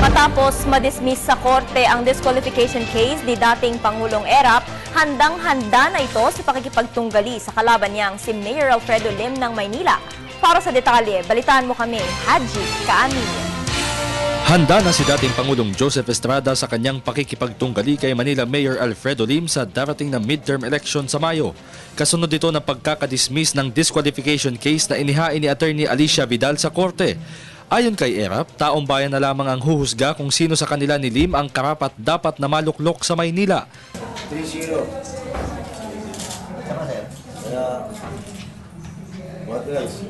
Matapos madismiss sa korte ang disqualification case ni dating Pangulong Erap, handang-handa na ito sa pakikipagtunggali sa kalaban niyang si Mayor Alfredo Lim ng Maynila. Para sa detalye, balitaan mo kami, Haji Kaamin. Handa na si dating Pangulong Joseph Estrada sa kanyang pakikipagtunggali kay Manila Mayor Alfredo Lim sa darating na midterm election sa Mayo. Kasunod ito ng pagkakadismiss ng disqualification case na inihain ni Attorney Alicia Vidal sa korte. Ayon kay Erap, taong bayan na lamang ang huhusga kung sino sa kanila ni Lim ang karapat dapat na maluklok sa Maynila. 3-0. What else?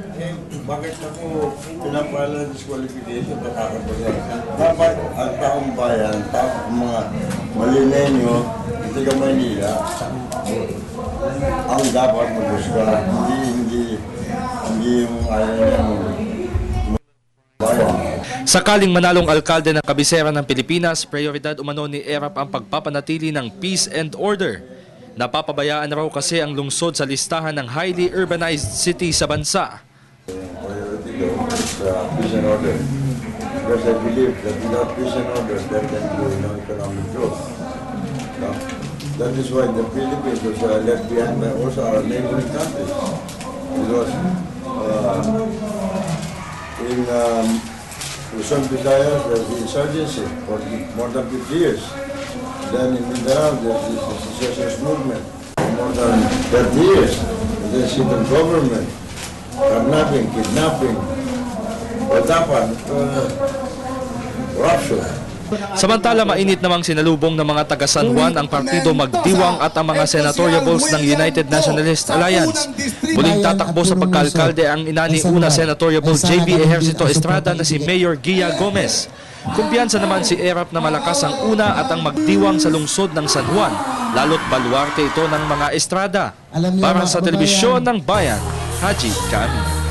Bakit ako pinapala disqualification? Dapat ang taong bayan, ang mga Malinenyo, taga Maynila, ang dapat maghusga. Hindi yung ayaw ng bayan. Sakaling manalong alkalde ng kabisera ng Pilipinas, prioridad umano ni Erap ang pagpapanatili ng peace and order. Napapabayaan raw kasi ang lungsod sa listahan ng highly urbanized city sa bansa. Priority though is peace and order. Because I believe that without peace and order, there can be no economic growth. No? That is why the Philippines was left behind by also our neighboring countries. Because in Luzon, Visayas, there's the insurgency for more than 50 years. Then in Mindanao, there's the secessionist movement for more than 30 years. And then seat of government, kidnapping, what happened? Corruption. Samantala, mainit namang sinalubong ng mga taga San Juan ang Partido Magdiwang at ang mga senatoriables ng United Nationalist Alliance. Muling tatakbo sa pagkaalkalde ang inani una senatoriable JB Ejercito Estrada na si Mayor Gia Gomez. Kumpiyansa naman si Erap na malakas ang una at ang Magdiwang sa lungsod ng San Juan, lalo't baluarte ito ng mga Estrada. Para sa Telebisyon ng Bayan, Haji Kaamin.